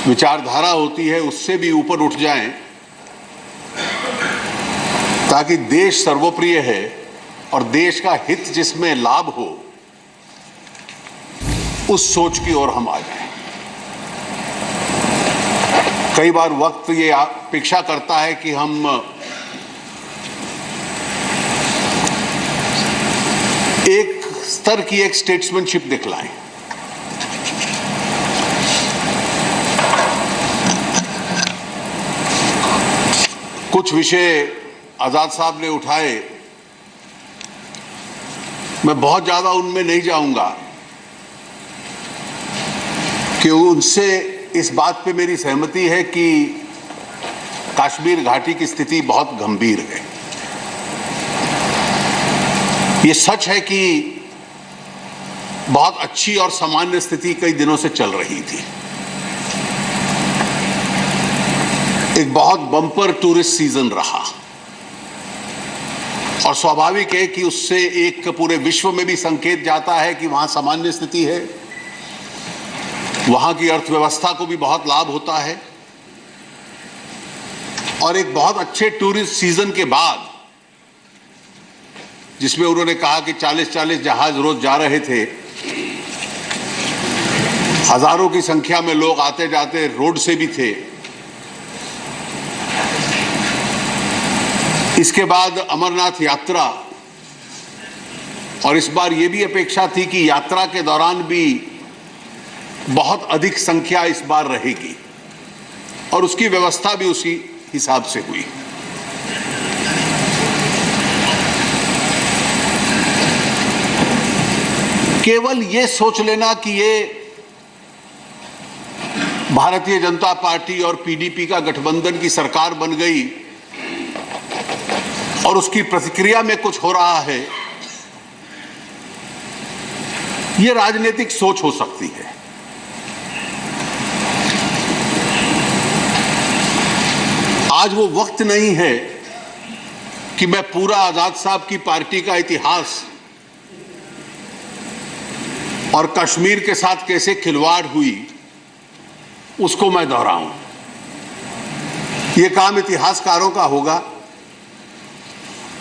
विचारधारा होती है उससे भी ऊपर उठ जाएं, ताकि देश सर्वोप्रिय है और देश का हित जिसमें लाभ हो, उस सोच की ओर हम आ जाएं। कई बार वक्त ये अपेक्षा करता है कि हम एक स्तर की एक स्टेट्समैनशिप दिखलाएं। कुछ विषय आजाद साहब ने उठाए, मैं बहुत ज्यादा उनमें नहीं जाऊंगा कि उनसे इस बात पे मेरी सहमति है कि कश्मीर घाटी की स्थिति बहुत गंभीर है। ये सच है कि बहुत अच्छी और सामान्य स्थिति कई दिनों से चल रही थी। एक बहुत बम्पर टूरिस्ट सीजन रहा और स्वाभाविक है कि उससे एक पूरे विश्व में भी संकेत जाता है कि वहां सामान्य स्थिति है, वहां की अर्थव्यवस्था को भी बहुत लाभ होता है। और एक बहुत अच्छे टूरिस्ट सीजन के बाद, जिसमें उन्होंने कहा कि 40-40 जहाज रोज जा रहे थे, हजारों की संख्या में लोग आते जाते रोड से भी थे, इसके बाद अमरनाथ यात्रा, और इस बार यह भी अपेक्षा थी कि यात्रा के दौरान भी बहुत अधिक संख्या इस बार रहेगी और उसकी व्यवस्था भी उसी हिसाब से हुई। केवल ये सोच लेना कि ये भारतीय जनता पार्टी और पीडीपी का गठबंधन की सरकार बन गई और उसकी प्रतिक्रिया में कुछ हो रहा है, यह राजनीतिक सोच हो सकती है। आज वो वक्त नहीं है कि मैं पूरा आजाद साहब की पार्टी का इतिहास और कश्मीर के साथ कैसे खिलवाड़ हुई उसको मैं दोहराऊं। यह काम इतिहासकारों का होगा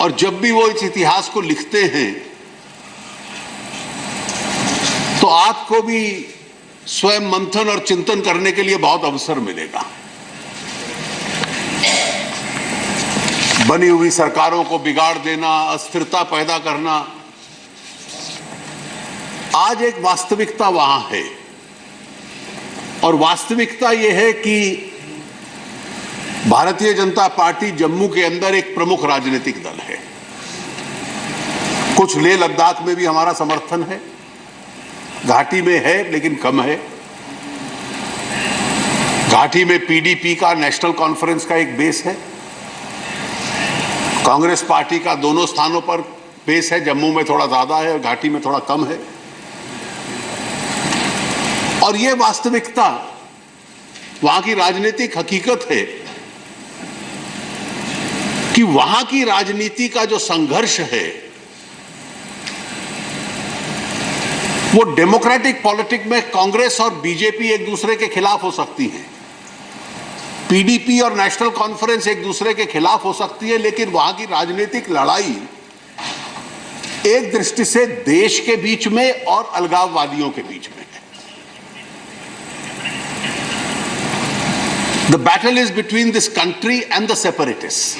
और जब भी वो इस इतिहास को लिखते हैं तो आपको भी स्वयं मंथन और चिंतन करने के लिए बहुत अवसर मिलेगा। बनी हुई सरकारों को बिगाड़ देना, अस्थिरता पैदा करना, आज एक वास्तविकता वहां है और वास्तविकता यह है कि भारतीय जनता पार्टी जम्मू के अंदर एक प्रमुख राजनीतिक दल है। कुछ लेह लद्दाख में भी हमारा समर्थन है, घाटी में है लेकिन कम है। घाटी में पीडीपी का नेशनल कॉन्फ्रेंस का एक बेस है, कांग्रेस पार्टी का दोनों स्थानों पर बेस है, जम्मू में थोड़ा ज्यादा है और घाटी में थोड़ा कम है। और यह वास्तविकता वहां की राजनीतिक हकीकत है कि वहां की राजनीति का जो संघर्ष है वो डेमोक्रेटिक पॉलिटिक्स में कांग्रेस और बीजेपी एक दूसरे के खिलाफ हो सकती है, पीडीपी और नेशनल कॉन्फ्रेंस एक दूसरे के खिलाफ हो सकती है, लेकिन वहां की राजनीतिक लड़ाई एक दृष्टि से देश के बीच में और अलगाववादियों के बीच में है। The battle is between this country and the separatists.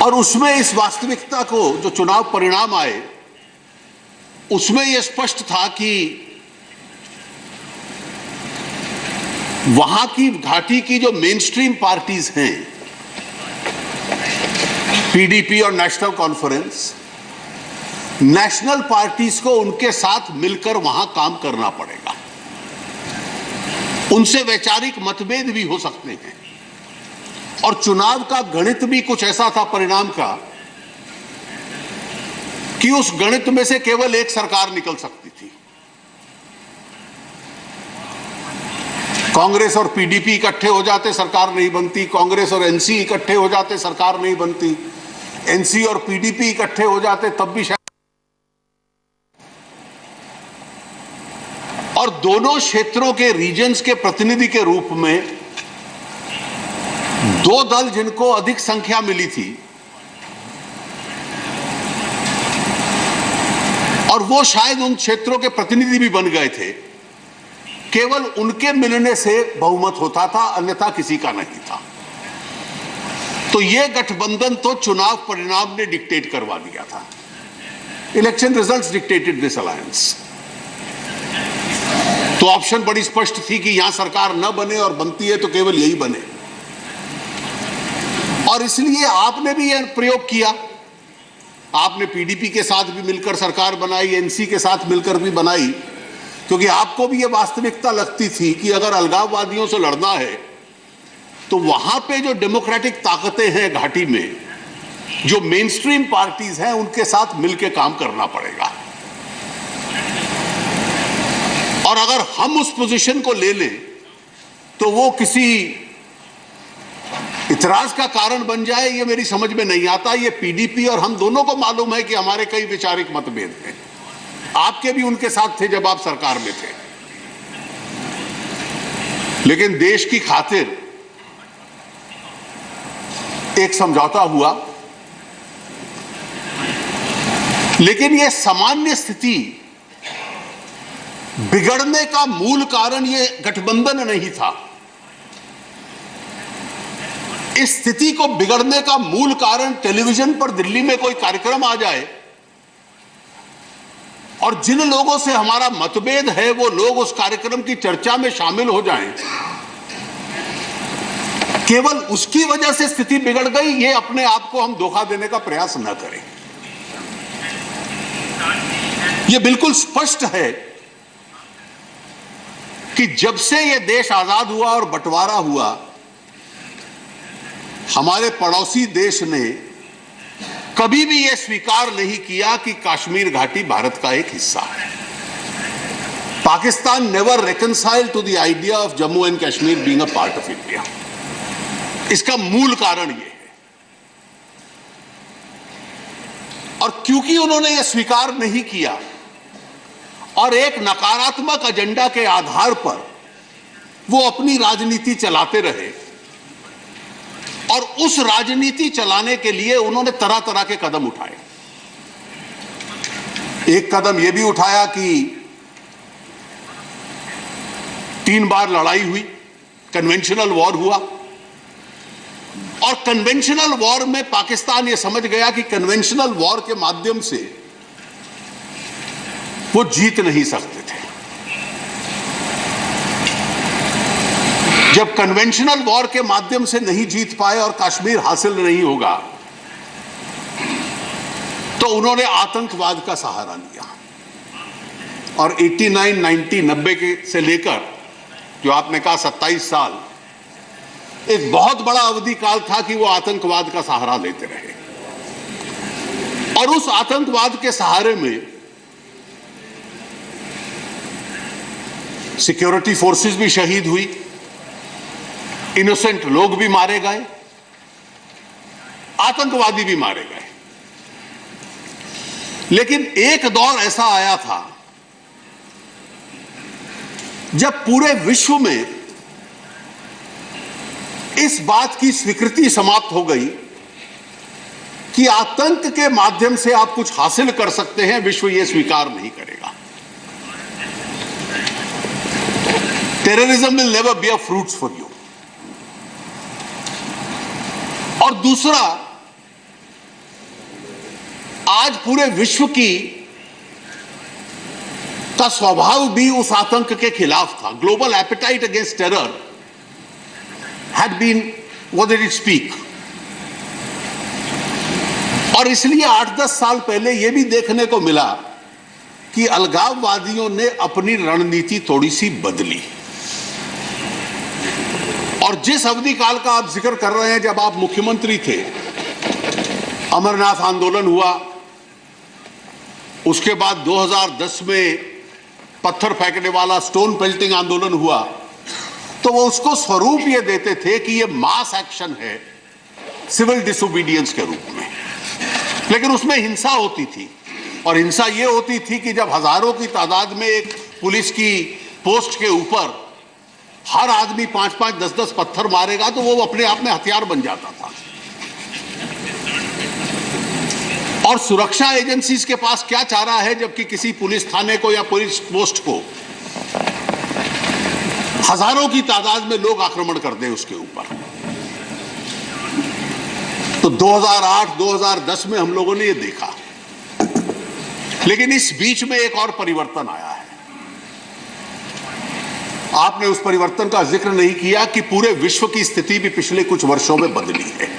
और उसमें इस वास्तविकता को जो चुनाव परिणाम आए उसमें यह स्पष्ट था कि वहां की घाटी की जो मेन स्ट्रीम पार्टीज हैं, पीडीपी और नेशनल कॉन्फ्रेंस, नेशनल पार्टीज को उनके साथ मिलकर वहां काम करना पड़ेगा। उनसे वैचारिक मतभेद भी हो सकते हैं और चुनाव का गणित भी कुछ ऐसा था परिणाम का कि उस गणित में से केवल एक सरकार निकल सकती थी। कांग्रेस और पीडीपी इकट्ठे हो जाते सरकार नहीं बनती, कांग्रेस और एनसी इकट्ठे हो जाते सरकार नहीं बनती, एनसी और पीडीपी इकट्ठे हो जाते तब भी शायद। और दोनों क्षेत्रों के रीजन्स के प्रतिनिधि के रूप में दो दल जिनको अधिक संख्या मिली थी और वो शायद उन क्षेत्रों के प्रतिनिधि भी बन गए थे, केवल उनके मिलने से बहुमत होता था, अन्यथा किसी का नहीं था। तो ये गठबंधन तो चुनाव परिणाम ने डिक्टेट करवा दिया था। Election results dictated this alliance. तो ऑप्शन बड़ी स्पष्ट थी कि यहां सरकार न बने और बनती है तो केवल यही बने, और इसलिए आपने भी यह प्रयोग किया। आपने पीडीपी के साथ भी मिलकर सरकार बनाई, एनसी के साथ मिलकर भी बनाई, क्योंकि आपको भी यह वास्तविकता लगती थी कि अगर अलगाववादियों से लड़ना है तो वहां पे जो डेमोक्रेटिक ताकतें हैं घाटी में, जो मेन स्ट्रीम पार्टीज हैं, उनके साथ मिलकर काम करना पड़ेगा। और अगर हम उस पोजीशन को ले लें तो वो किसी इतराज का कारण बन जाए, ये मेरी समझ में नहीं आता। ये पीडीपी और हम दोनों को मालूम है कि हमारे कई वैचारिक मतभेद हैं। आपके भी उनके साथ थे जब आप सरकार में थे, लेकिन देश की खातिर एक समझौता हुआ। लेकिन यह सामान्य स्थिति बिगड़ने का मूल कारण यह गठबंधन नहीं था। इस स्थिति को बिगड़ने का मूल कारण टेलीविजन पर दिल्ली में कोई कार्यक्रम आ जाए और जिन लोगों से हमारा मतभेद है वो लोग उस कार्यक्रम की चर्चा में शामिल हो जाएं, केवल उसकी वजह से स्थिति बिगड़ गई, ये अपने आप को हम धोखा देने का प्रयास न करें। यह बिल्कुल स्पष्ट है कि जब से यह देश आजाद हुआ और बंटवारा हुआ, हमारे पड़ोसी देश ने कभी भी यह स्वीकार नहीं किया कि कश्मीर घाटी भारत का एक हिस्सा है। Pakistan never reconciled to the idea of Jammu and Kashmir being a part of India. इसका मूल कारण यह है, और क्योंकि उन्होंने यह स्वीकार नहीं किया और एक नकारात्मक एजेंडा के आधार पर वो अपनी राजनीति चलाते रहे, और उस राजनीति चलाने के लिए उन्होंने तरह तरह के कदम उठाए। एक कदम यह भी उठाया कि 3 बार लड़ाई हुई, कन्वेंशनल वॉर हुआ, और कन्वेंशनल वॉर में पाकिस्तान यह समझ गया कि कन्वेंशनल वॉर के माध्यम से वो जीत नहीं सकते थे। जब कन्वेंशनल वॉर के माध्यम से नहीं जीत पाए और कश्मीर हासिल नहीं होगा, तो उन्होंने आतंकवाद का सहारा लिया। और 89, 90, 90 के से लेकर जो आपने कहा 27 साल, एक बहुत बड़ा अवधि काल था कि वो आतंकवाद का सहारा लेते रहे। और उस आतंकवाद के सहारे में सिक्योरिटी फोर्सेस भी शहीद हुई, इनोसेंट लोग भी मारे गए, आतंकवादी भी मारे गए। लेकिन एक दौर ऐसा आया था जब पूरे विश्व में इस बात की स्वीकृति समाप्त हो गई कि आतंक के माध्यम से आप कुछ हासिल कर सकते हैं, विश्व यह स्वीकार नहीं करेगा। Terrorism will never be a fruits for you. और दूसरा, आज पूरे विश्व का स्वभाव भी उस आतंक के खिलाफ था। Global appetite against terror had been, what did it speak? और इसलिए 8-10 साल पहले यह भी देखने को मिला कि अलगाववादियों ने अपनी रणनीति थोड़ी सी बदली। और जिस अवधि काल का आप जिक्र कर रहे हैं, जब आप मुख्यमंत्री थे, अमरनाथ आंदोलन हुआ, उसके बाद 2010 में पत्थर फेंकने वाला स्टोन पेल्टिंग आंदोलन हुआ, तो वो उसको स्वरूप ये देते थे कि ये मास एक्शन है सिविल डिसोबीडियंस के रूप में। लेकिन उसमें हिंसा होती थी, और हिंसा ये होती थी कि जब हजारों की तादाद में एक पुलिस की पोस्ट के ऊपर हर आदमी 5-5, 10-10 पत्थर मारेगा तो वो अपने आप में हथियार बन जाता था। और सुरक्षा एजेंसीज के पास क्या चारा है, जबकि किसी पुलिस थाने को या पुलिस पोस्ट को हजारों की तादाद में लोग आक्रमण कर दें उसके ऊपर। तो 2008-2010 में हम लोगों ने ये देखा। लेकिन इस बीच में एक और परिवर्तन आया है। आपने उस परिवर्तन का जिक्र नहीं किया कि पूरे विश्व की स्थिति भी पिछले कुछ वर्षों में बदली है।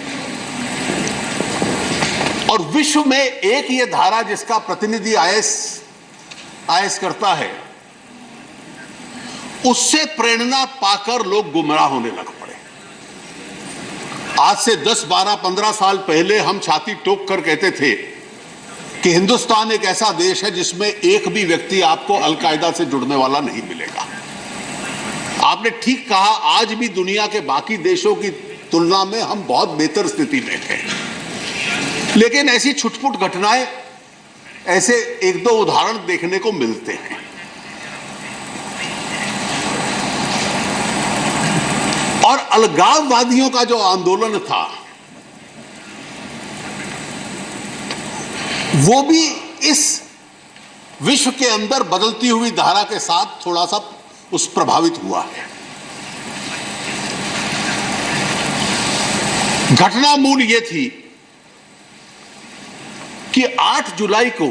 और विश्व में एक ये धारा जिसका प्रतिनिधि आईएस करता है, उससे प्रेरणा पाकर लोग गुमराह होने लग पड़े। आज से 10, 12, 15 साल पहले हम छाती ठोक कर कहते थे कि हिंदुस्तान एक ऐसा देश है जिसमें एक भी व्यक्ति आपको अलकायदा से जुड़ने वाला नहीं मिलेगा। आपने ठीक कहा, आज भी दुनिया के बाकी देशों की तुलना में हम बहुत बेहतर स्थिति में हैं। लेकिन ऐसी छुटपुट घटनाएं, ऐसे एक दो उदाहरण देखने को मिलते हैं। और अलगाववादियों का जो आंदोलन था वो भी इस विश्व के अंदर बदलती हुई धारा के साथ थोड़ा सा उस प्रभावित हुआ है। घटना मूल ये थी कि 8 जुलाई को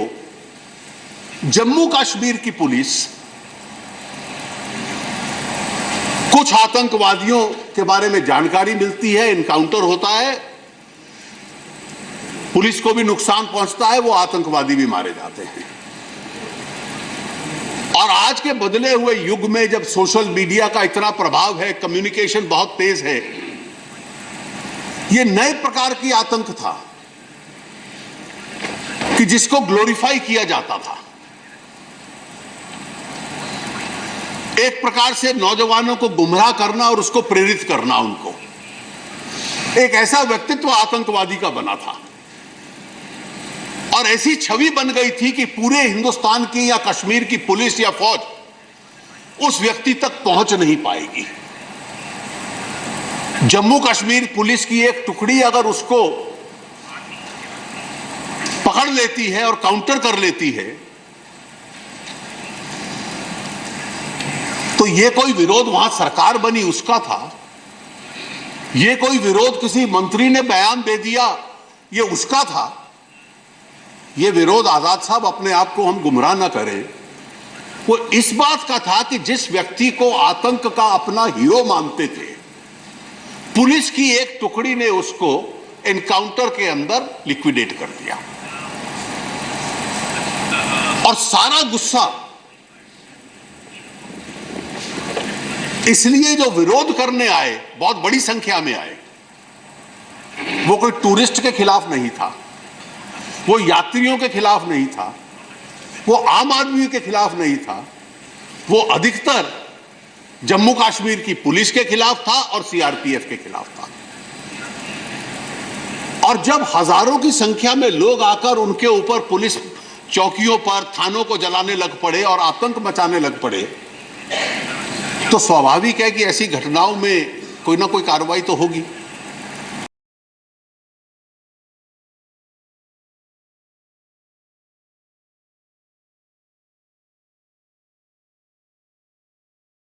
जम्मू कश्मीर की पुलिस कुछ आतंकवादियों के बारे में जानकारी मिलती है, इनकाउंटर होता है, पुलिस को भी नुकसान पहुंचता है, वो आतंकवादी भी मारे जाते हैं। और आज के बदले हुए युग में जब सोशल मीडिया का इतना प्रभाव है, कम्युनिकेशन बहुत तेज है, ये नए प्रकार की आतंक था कि जिसको ग्लोरीफाई किया जाता था। एक प्रकार से नौजवानों को गुमराह करना और उसको प्रेरित करना, उनको एक ऐसा व्यक्तित्व आतंकवादी का बना था। और ऐसी छवि बन गई थी कि पूरे हिंदुस्तान की या कश्मीर की पुलिस या फौज उस व्यक्ति तक पहुंच नहीं पाएगी। जम्मू कश्मीर पुलिस की एक टुकड़ी अगर उसको पकड़ लेती है और काउंटर कर लेती है, तो ये कोई विरोध वहां सरकार बनी उसका था, ये कोई विरोध किसी मंत्री ने बयान दे दिया ये उसका था। ये विरोध, आजाद साहब अपने आप को हम गुमराह ना करें, वो इस बात का था कि जिस व्यक्ति को आतंक का अपना हीरो मानते थे, पुलिस की एक टुकड़ी ने उसको एनकाउंटर के अंदर लिक्विडेट कर दिया। और सारा गुस्सा इसलिए जो विरोध करने आए, बहुत बड़ी संख्या में आए, वो कोई टूरिस्ट के खिलाफ नहीं था, वो यात्रियों के खिलाफ नहीं था, वो आम आदमी के खिलाफ नहीं था, वो अधिकतर जम्मू कश्मीर की पुलिस के खिलाफ था और सीआरपीएफ के खिलाफ था। और जब हजारों की संख्या में लोग आकर उनके ऊपर पुलिस चौकियों पर, थानों को जलाने लग पड़े और आतंक मचाने लग पड़े, तो स्वाभाविक है कि ऐसी घटनाओं में कोई ना कोई कार्रवाई तो होगी।